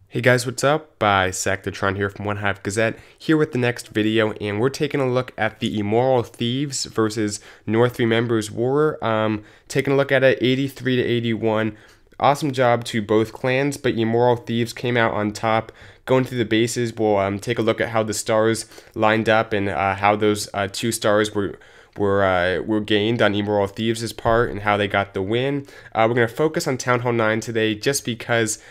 Hey guys, what's up? Sectatron here from OneHive Gazette, here with the next video, and we're taking a look at the Immoral Thieves versus North Remembers War. Taking a look at it, 83 to 81. Awesome job to both clans, but Immoral Thieves came out on top. Going through the bases, we'll take a look at how the stars lined up and how those 2 stars were gained on Immoral Thieves' part and how they got the win. We're going to focus on Town Hall 9 today just because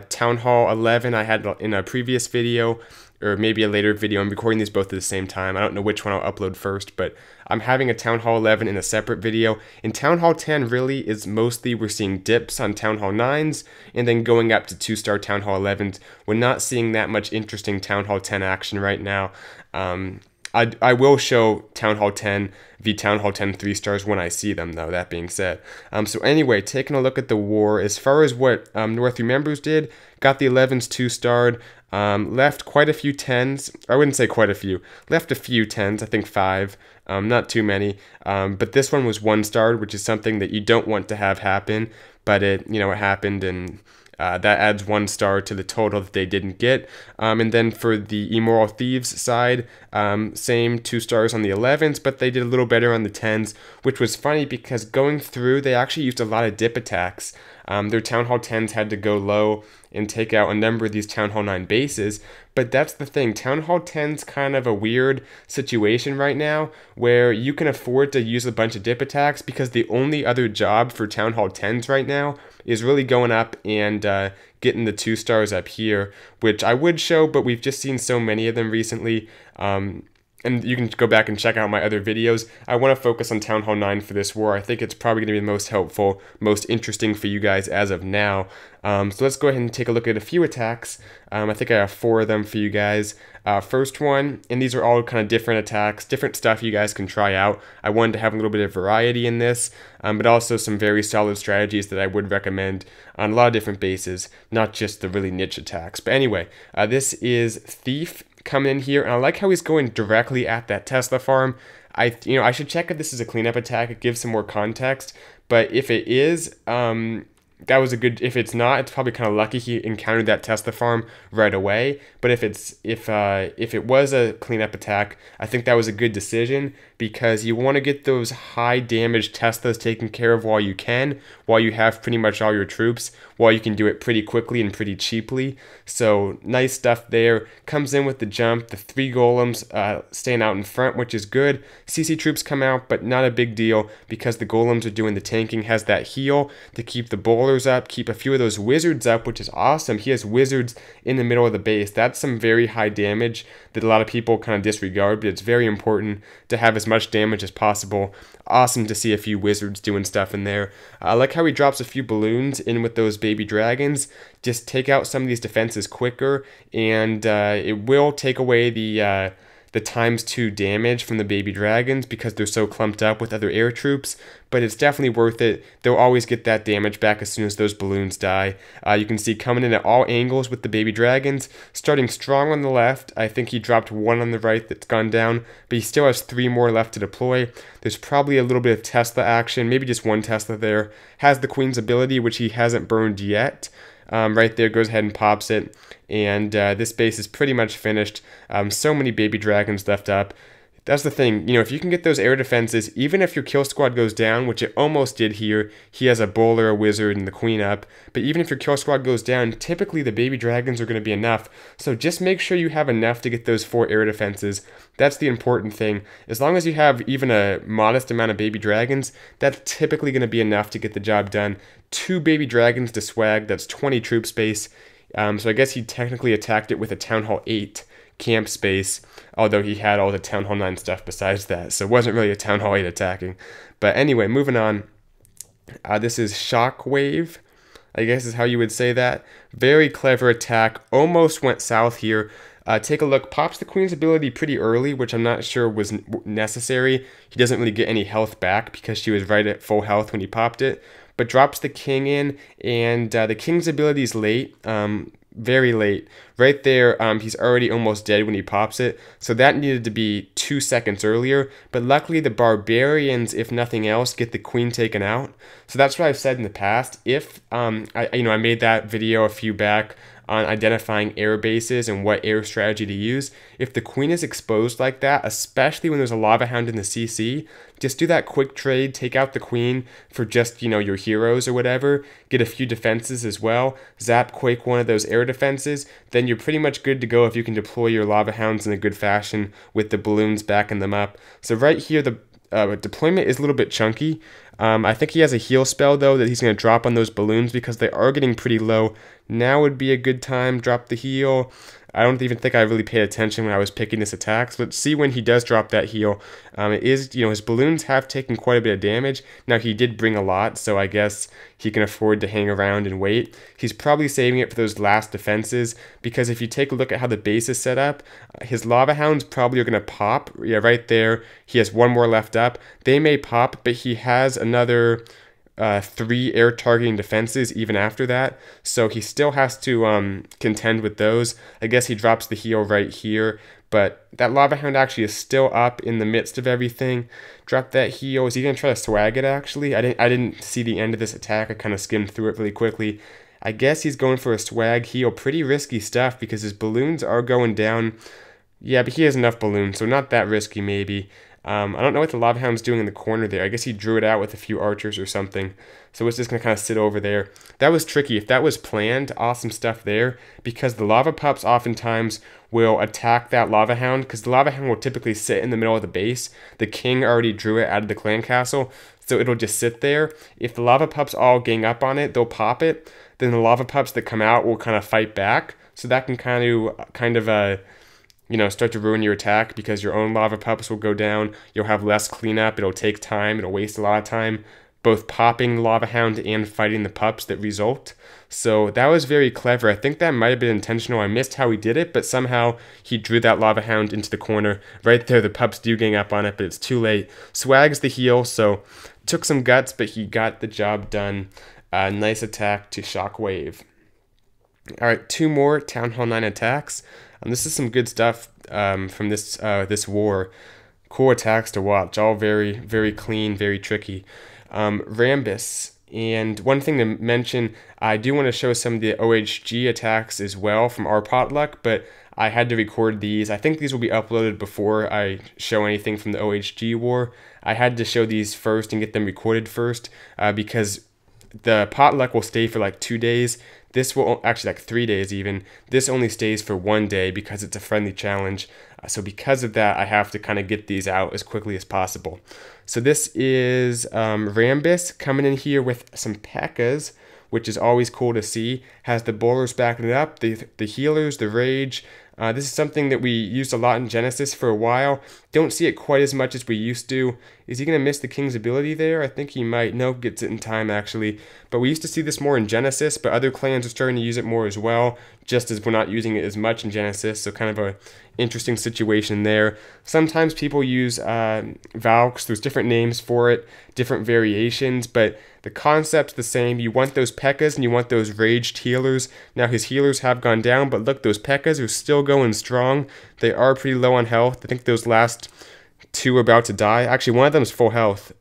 Town Hall 11 I had in a previous video, or maybe a later video. I'm recording these both at the same time. I don't know which one I'll upload first, but I'm having a Town Hall 11 in a separate video. In Town Hall 10 really is mostly we're seeing dips on Town Hall 9s and then going up to 2-star Town Hall 11s. We're not seeing that much interesting Town Hall 10 action right now. I will show Town Hall 10 v Town Hall 10 3-stars when I see them, though, that being said. So anyway, taking a look at the war, as far as what North Remembers did, got the 11s 2-starred, left quite a few 10s, I wouldn't say quite a few, left a few 10s, I think 5, not too many, but this one was 1-starred, which is something that you don't want to have happen, but it happened, and that adds 1 star to the total that they didn't get. And then for the Immoral Thieves side, same 2 stars on the 11s, but they did a little better on the 10s, which was funny because going through, they actually used a lot of dip attacks. Their Town Hall 10s had to go low and take out a number of these Town Hall 9 bases, but that's the thing. Town Hall 10's kind of a weird situation right now where you can afford to use a bunch of dip attacks because the only other job for Town Hall 10s right now is really going up and getting the 2 stars up here, which I would show, but we've just seen so many of them recently. And you can go back and check out my other videos. I want to focus on Town Hall 9 for this war. I think it's probably going to be the most helpful, most interesting for you guys as of now. So let's go ahead and take a look at a few attacks. I think I have 4 of them for you guys. First one, and these are all kind of different attacks, different stuff you guys can try out. I wanted to have a little bit of variety in this, but also some very solid strategies that I would recommend on a lot of different bases, not just the really niche attacks. But anyway, this is Thief coming in here, and I like how he's going directly at that Tesla farm. I should check if this is a cleanup attack. It gives some more context, but if it is, that was a good. If it's not, it's probably kind of lucky he encountered that Tesla farm right away. But if it was a cleanup attack, I think that was a good decision because you want to get those high damage Teslas taken care of while you can, while you have pretty much all your troops, while you can do it pretty quickly and pretty cheaply. So nice stuff there. Comes in with the jump, the 3 golems staying out in front, which is good. CC troops come out, but not a big deal because the golems are doing the tanking. Has that heal to keep the bowlers up, keep a few of those wizards up, which is awesome. He has wizards in the middle of the base. That's some very high damage that a lot of people kind of disregard, but it's very important to have as much damage as possible. Awesome to see a few wizards doing stuff in there. I like how he drops a few balloons in with those baby dragons. Just take out some of these defenses quicker, and it will take away the ×2 damage from the baby dragons because they're so clumped up with other air troops, but it's definitely worth it. They'll always get that damage back as soon as those balloons die. You can see coming in at all angles with the baby dragons, starting strong on the left. I think he dropped 1 on the right that's gone down, but he still has 3 more left to deploy. There's probably a little bit of Tesla action, maybe just 1 Tesla there. Has the Queen's ability, which he hasn't burned yet. Right there, goes ahead and pops it, and this base is pretty much finished. So many baby dragons left up. That's the thing, if you can get those air defenses, even if your kill squad goes down, which it almost did here, he has a bowler, a wizard, and the queen up, but even if your kill squad goes down, typically the baby dragons are going to be enough, so just make sure you have enough to get those 4 air defenses. That's the important thing. As long as you have even a modest amount of baby dragons, that's typically going to be enough to get the job done. 2 baby dragons to swag, that's 20 troop space, so I guess he technically attacked it with a Town Hall 8 camp space, although he had all the Town Hall 9 stuff besides that, so it wasn't really a Town Hall 8 attacking. But anyway, moving on. This is Shockwave, I guess is how you would say that. Very clever attack, almost went south here. Take a look, pops the Queen's ability pretty early, which I'm not sure was necessary. He doesn't really get any health back because she was right at full health when he popped it, but drops the King in, and the King's ability is late. Very late. Right there, he's already almost dead when he pops it, so that needed to be 2 seconds earlier, but luckily the Barbarians, if nothing else, get the Queen taken out. So that's what I've said in the past. If, I made that video a few back on identifying air bases and what air strategy to use. If the queen is exposed like that, especially when there's a lava hound in the CC, just do that quick trade, take out the queen for just, your heroes or whatever, get a few defenses as well, zap Quake one of those air defenses, then you're pretty much good to go if you can deploy your lava hounds in a good fashion with the balloons backing them up. So right here, the deployment is a little bit chunky. I think he has a heal spell though that he's going to drop on those balloons because they are getting pretty low. Now would be a good time, drop the heal. I don't even think I really paid attention when I was picking this attack. So let's see when he does drop that heal. It is, his balloons have taken quite a bit of damage. Now he did bring a lot, so I guess he can afford to hang around and wait. He's probably saving it for those last defenses because if you take a look at how the base is set up, his lava hounds probably are going to pop. Yeah, right there. He has one more left up. They may pop, but he has another 3 air targeting defenses even after that, so he still has to contend with those. I guess he drops the heal right here, but that lava hound actually is still up in the midst of everything. Drop that heal. Is he gonna try to swag it? Actually, I didn't see the end of this attack. I kind of skimmed through it really quickly. I guess he's going for a swag heal. Pretty risky stuff because his balloons are going down. Yeah, but he has enough balloons, so not that risky maybe. I don't know what the lava hound's doing in the corner there. I guess he drew it out with a few archers or something. So it's just going to kind of sit over there. That was tricky. If that was planned, awesome stuff there. Because the lava pups oftentimes will attack that lava hound. Because the lava hound will typically sit in the middle of the base. The king already drew it out of the clan castle. So it'll just sit there. If the lava pups all gang up on it, they'll pop it. Then the lava pups that come out will kind of fight back. So that can kind of start to ruin your attack because your own lava pups will go down. You'll have less cleanup. It'll take time. It'll waste a lot of time, both popping the lava hound and fighting the pups that result. So that was very clever. I think that might have been intentional. I missed how he did it, but somehow he drew that lava hound into the corner. Right there, the pups do gang up on it, but it's too late. Swags the heal, so took some guts, but he got the job done. Nice attack to Shockwave. All right, 2 more Town Hall 9 attacks. This is some good stuff from this war. Cool attacks to watch, all very, very clean, very tricky. Rambus. And one thing to mention, I do want to show some of the OHG attacks as well from our potluck, but I had to record these. I think these will be uploaded before I show anything from the OHG war. I had to show these first and get them recorded first because the potluck will stay for like 2 days. This will actually like 3 days even. This only stays for 1 day because it's a friendly challenge. So because of that, I have to kind of get these out as quickly as possible. So this is Rambus coming in here with some P.E.K.K.A.s, which is always cool to see. Has the bowlers backing it up, the healers, the rage. This is something that we used a lot in Genesis for a while. Don't see it quite as much as we used to. Is he going to miss the king's ability there? I think he might. Nope, gets it in time actually. But we used to see this more in Genesis, but other clans are starting to use it more as well, just as we're not using it as much in Genesis. So kind of a interesting situation there. Sometimes people use Valks. There's different names for it, different variations, but the concept's the same. You want those P.E.K.K.A.s and you want those raged healers. Now his healers have gone down, but look, those P.E.K.K.A.s are still going strong. They are pretty low on health. I think those last 2 are about to die. Actually, one of them is full health.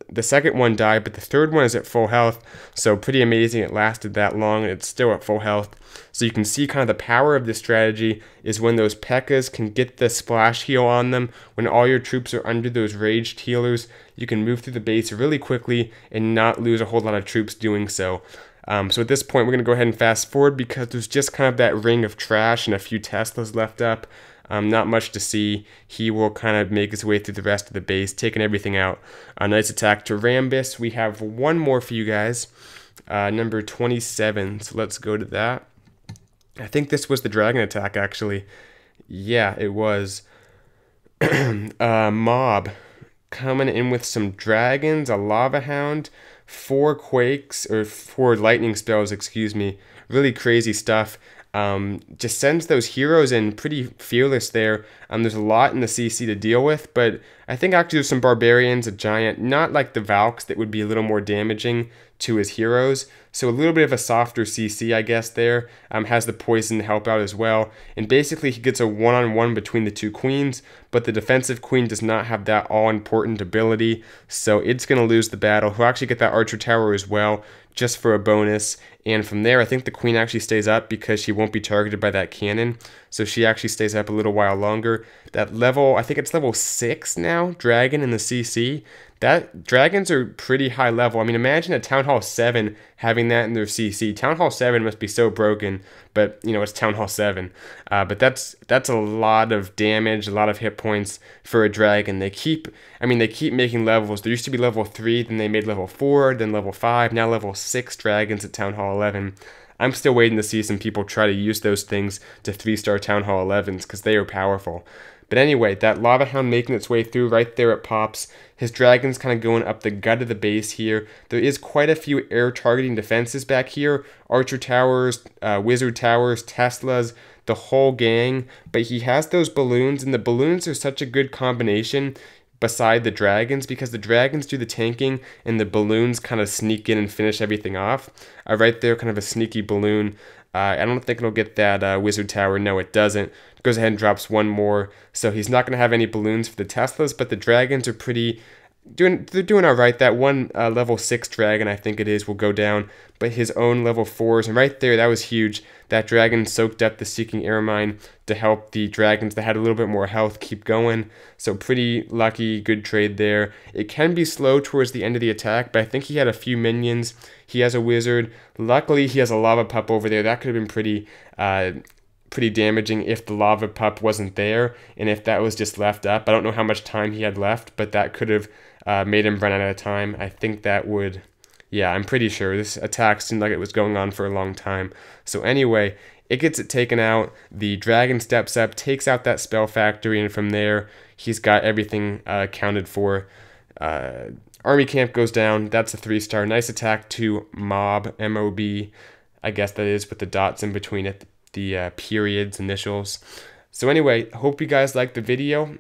The second one died, but the third one is at full health. So pretty amazing it lasted that long and it's still at full health. So you can see kind of the power of this strategy is when those P.E.K.K.A.s can get the splash heal on them. When all your troops are under those raged healers, you can move through the base really quickly and not lose a whole lot of troops doing so. So at this point, we're going to go ahead and fast forward because there's just kind of that ring of trash and a few Teslas left up. Not much to see. He will kind of make his way through the rest of the base, taking everything out. A nice attack to Rambus. We have one more for you guys, number 27. So let's go to that. I think this was the dragon attack, actually. Yeah, it was. Mob coming in with some dragons, a lava hound, 4 quakes, or 4 lightning spells, excuse me. Really crazy stuff. Just sends those heroes in pretty fearless there. There's a lot in the CC to deal with, but I think actually there's some Barbarians, a Giant, not like the Valks that would be a little more damaging to his heroes. So a little bit of a softer CC, I guess, there. Has the poison to help out as well. And basically he gets a one-on-one between the two queens, but the defensive queen does not have that all-important ability, so it's going to lose the battle. He'll actually get that archer tower as well, just for a bonus. And from there, I think the queen actually stays up because she won't be targeted by that cannon. So she actually stays up a little while longer. That level, I think it's level 6 now, dragon in the CC. That dragons are pretty high level. I mean, imagine a Town Hall 7 having that in their CC. Town Hall 7 must be so broken, but you know, it's Town Hall 7. But that's a lot of damage, a lot of hit points for a dragon. They keep making levels. There used to be level 3, then they made level 4, then level 5, now level 6 dragons at Town Hall 11. I'm still waiting to see some people try to use those things to 3-star Town Hall 11s because they are powerful. But anyway, that Lava Hound making its way through, right there it pops. His dragon's kind of going up the gut of the base here. There is quite a few air targeting defenses back here. Archer towers, wizard towers, Teslas, the whole gang. But he has those balloons, and the balloons are such a good combination beside the dragons, because the dragons do the tanking and the balloons kind of sneak in and finish everything off. Right there, kind of a sneaky balloon. I don't think it'll get that wizard tower. No, it doesn't. It goes ahead and drops one more. So he's not going to have any balloons for the Teslas, but the dragons are they're doing all right. That one level 6 dragon, I think it is, will go down, but his own level 4s, and right there, that was huge. That dragon soaked up the Seeking Air Mine to help the dragons that had a little bit more health keep going. So pretty lucky, good trade there. It can be slow towards the end of the attack, but I think he had a few minions. He has a wizard. Luckily, he has a lava pup over there. That could have been pretty damaging if the lava pup wasn't there, and if that was just left up. I don't know how much time he had left, but that could have made him run out of time. I think that would, yeah, I'm pretty sure. This attack seemed like it was going on for a long time. So anyway, it gets it taken out. The dragon steps up, takes out that spell factory, and from there, he's got everything accounted for. Army camp goes down. That's a 3-star. Nice attack to mob, M-O-B. I guess that is with the dots in between it, the periods, initials. So anyway, hope you guys liked the video.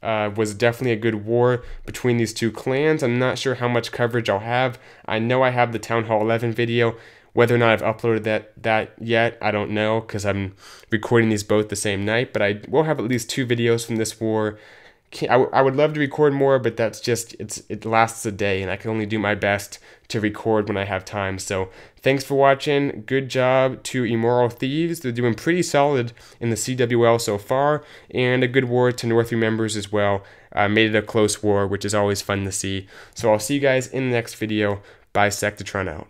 Was definitely a good war between these two clans. I'm not sure how much coverage I'll have. I know I have the Town Hall 11 video. Whether or not I've uploaded that yet, I don't know, because I'm recording these both the same night. But I will have at least 2 videos from this war. I would love to record more, but that's just, it lasts a day, and I can only do my best to record when I have time. So thanks for watching. Good job to Immoral Thieves. They're doing pretty solid in the CWL so far, and a good war to North 3 members as well. Made it a close war, which is always fun to see. So I'll see you guys in the next video. Bye, Sectatron out.